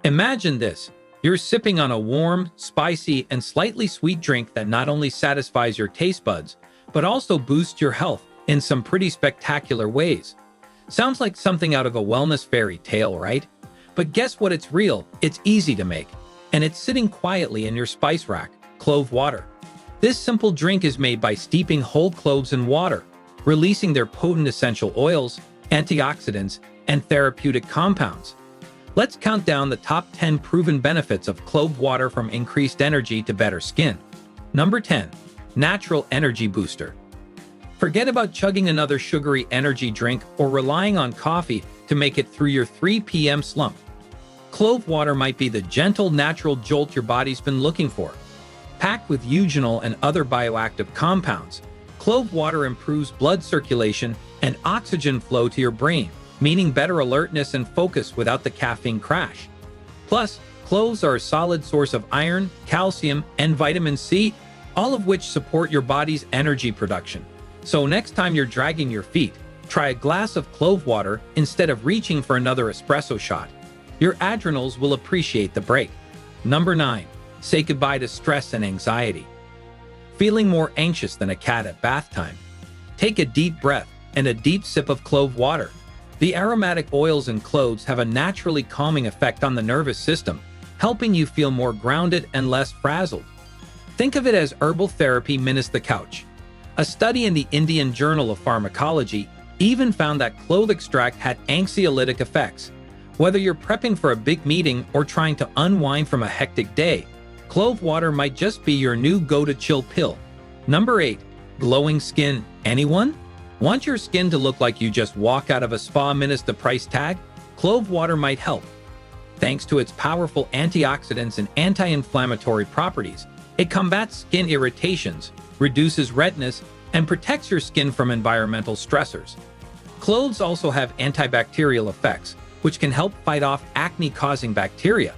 Imagine this. You're sipping on a warm, spicy, and slightly sweet drink that not only satisfies your taste buds, but also boosts your health in some pretty spectacular ways. Sounds like something out of a wellness fairy tale, right? But guess what? It's real, it's easy to make, and it's sitting quietly in your spice rack. Clove water. This simple drink is made by steeping whole cloves in water, releasing their potent essential oils, antioxidants, and therapeutic compounds. Let's count down the top 10 proven benefits of clove water, from increased energy to better skin. Number 10. Natural energy booster. Forget about chugging another sugary energy drink or relying on coffee to make it through your 3 p.m. slump. Clove water might be the gentle, natural jolt your body's been looking for. Packed with eugenol and other bioactive compounds, clove water improves blood circulation and oxygen flow to your brain, meaning better alertness and focus without the caffeine crash. Plus, cloves are a solid source of iron, calcium, and vitamin C, all of which support your body's energy production. So next time you're dragging your feet, try a glass of clove water instead of reaching for another espresso shot. Your adrenals will appreciate the break. Number 9. Say goodbye to stress and anxiety. Feeling more anxious than a cat at bath time? Take a deep breath and a deep sip of clove water. The aromatic oils in cloves have a naturally calming effect on the nervous system, helping you feel more grounded and less frazzled. Think of it as herbal therapy minus the couch. A study in the Indian Journal of Pharmacology even found that clove extract had anxiolytic effects. Whether you're prepping for a big meeting or trying to unwind from a hectic day, clove water might just be your new go-to-chill pill. Number 8. Glowing skin. Anyone? Want your skin to look like you just walk out of a spa minus the price tag? Clove water might help. Thanks to its powerful antioxidants and anti-inflammatory properties, it combats skin irritations, reduces redness, and protects your skin from environmental stressors. Cloves also have antibacterial effects, which can help fight off acne-causing bacteria.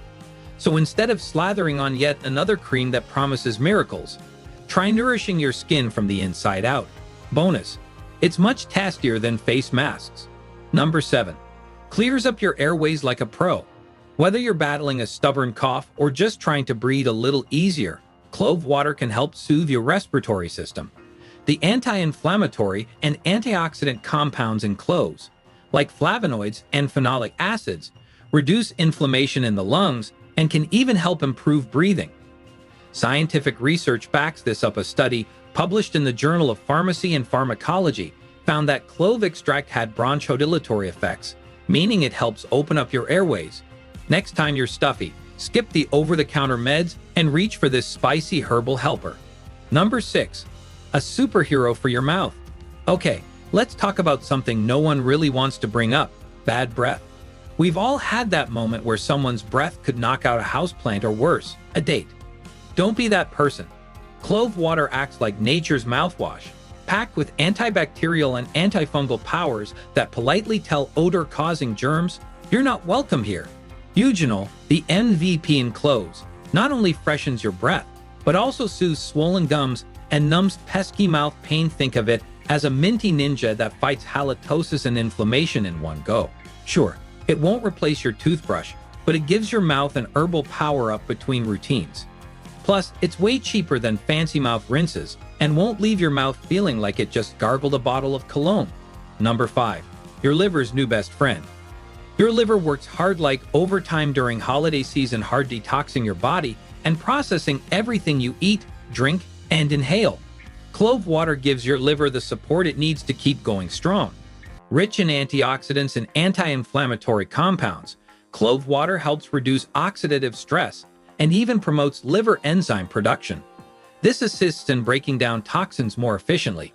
So instead of slathering on yet another cream that promises miracles, try nourishing your skin from the inside out. Bonus: it's much tastier than face masks. Number 7. Clears up your airways like a pro. Whether you're battling a stubborn cough or just trying to breathe a little easier, clove water can help soothe your respiratory system. The anti-inflammatory and antioxidant compounds in cloves, like flavonoids and phenolic acids, reduce inflammation in the lungs and can even help improve breathing. Scientific research backs this up. A study published in the Journal of Pharmacy and Pharmacology found that clove extract had bronchodilatory effects, meaning it helps open up your airways. Next time you're stuffy, skip the over-the-counter meds and reach for this spicy herbal helper. Number 6. A superhero for your mouth. Okay, let's talk about something no one really wants to bring up: bad breath. We've all had that moment where someone's breath could knock out a houseplant, or worse, a date. Don't be that person. Clove water acts like nature's mouthwash, packed with antibacterial and antifungal powers that politely tell odor-causing germs, "You're not welcome here." Eugenol, the MVP in cloves, not only freshens your breath, but also soothes swollen gums and numbs pesky mouth pain. Think of it as a minty ninja that fights halitosis and inflammation in one go. Sure, it won't replace your toothbrush, but it gives your mouth an herbal power-up between routines. Plus, it's way cheaper than fancy mouth rinses and won't leave your mouth feeling like it just gargled a bottle of cologne. Number 5. Your liver's new best friend. Your liver works hard like overtime during holiday season, hard detoxing your body and processing everything you eat, drink, and inhale. Clove water gives your liver the support it needs to keep going strong. Rich in antioxidants and anti-inflammatory compounds, clove water helps reduce oxidative stress and even promotes liver enzyme production. This assists in breaking down toxins more efficiently.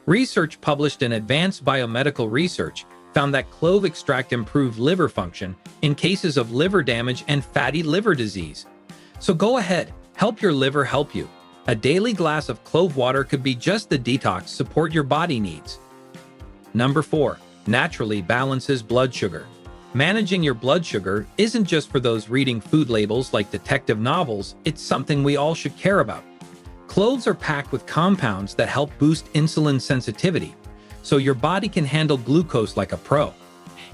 Research published in Advanced Biomedical Research found that clove extract improved liver function in cases of liver damage and fatty liver disease. So go ahead, help your liver help you. A daily glass of clove water could be just the detox support your body needs. Number 4. Naturally balances blood sugar. Managing your blood sugar isn't just for those reading food labels like detective novels, it's something we all should care about. Cloves are packed with compounds that help boost insulin sensitivity, so your body can handle glucose like a pro.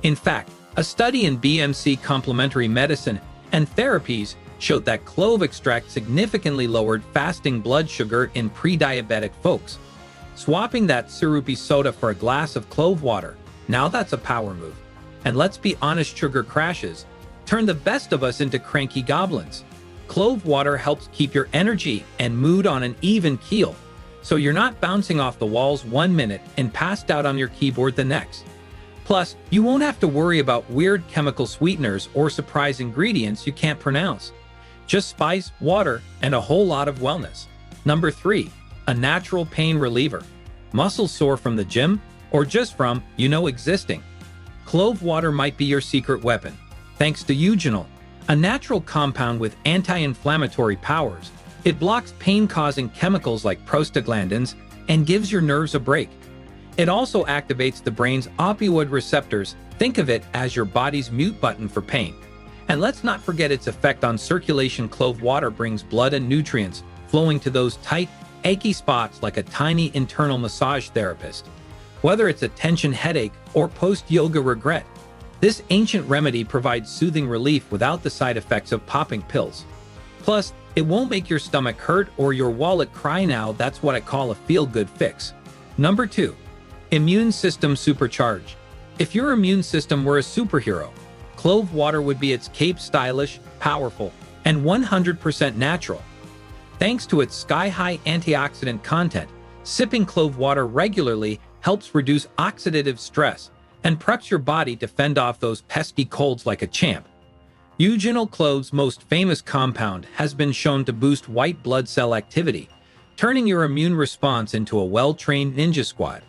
In fact, a study in BMC Complementary Medicine and therapies showed that clove extract significantly lowered fasting blood sugar in pre-diabetic folks. Swapping that syrupy soda for a glass of clove water, now that's a power move. And let's be honest, sugar crashes turn the best of us into cranky goblins. Clove water helps keep your energy and mood on an even keel, so you're not bouncing off the walls one minute and passed out on your keyboard the next. Plus, you won't have to worry about weird chemical sweeteners or surprise ingredients you can't pronounce. Just spice, water, and a whole lot of wellness. Number 3. A natural pain reliever. Muscles sore from the gym, or just from, existing? Clove water might be your secret weapon. Thanks to eugenol, a natural compound with anti-inflammatory powers, it blocks pain-causing chemicals like prostaglandins and gives your nerves a break. It also activates the brain's opioid receptors. Think of it as your body's mute button for pain. And let's not forget its effect on circulation. Clove water brings blood and nutrients flowing to those tight, achy spots like a tiny internal massage therapist. Whether it's a tension headache or post-yoga regret, this ancient remedy provides soothing relief without the side effects of popping pills. Plus, it won't make your stomach hurt or your wallet cry. Now that's what I call a feel-good fix. Number 2. Immune system supercharge. If your immune system were a superhero, clove water would be its cape. Stylish, powerful, and 100% natural. Thanks to its sky-high antioxidant content, sipping clove water regularly helps reduce oxidative stress and preps your body to fend off those pesky colds like a champ. Eugenol, clove's most famous compound, has been shown to boost white blood cell activity, turning your immune response into a well-trained ninja squad.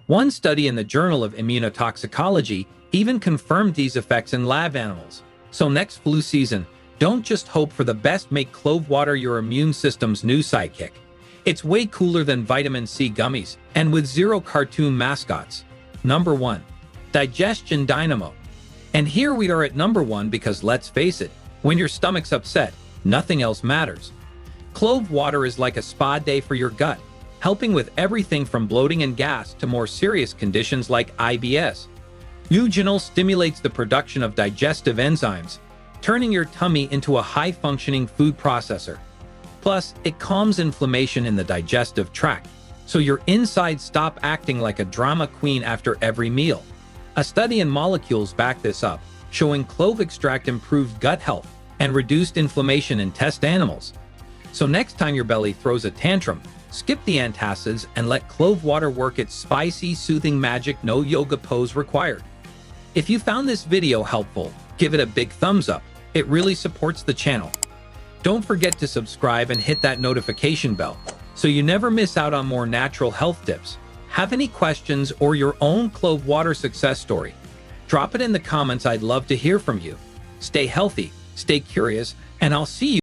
One study in the Journal of Immunotoxicology even confirmed these effects in lab animals. So next flu season, don't just hope for the best, make clove water your immune system's new sidekick. It's way cooler than vitamin C gummies, and with zero cartoon mascots. Number 1. Digestion dynamo. And here we are at number 1 because let's face it, when your stomach's upset, nothing else matters. Clove water is like a spa day for your gut, helping with everything from bloating and gas to more serious conditions like IBS. Eugenol stimulates the production of digestive enzymes, turning your tummy into a high-functioning food processor. Plus, it calms inflammation in the digestive tract, so your insides stop acting like a drama queen after every meal. A study in Molecules backed this up, showing clove extract improved gut health and reduced inflammation in test animals. So next time your belly throws a tantrum, skip the antacids and let clove water work its spicy, soothing magic. No yoga pose required. If you found this video helpful, give it a big thumbs up. It really supports the channel. Don't forget to subscribe and hit that notification bell so you never miss out on more natural health tips. Have any questions or your own clove water success story? Drop it in the comments. I'd love to hear from you. Stay healthy, stay curious, and I'll see you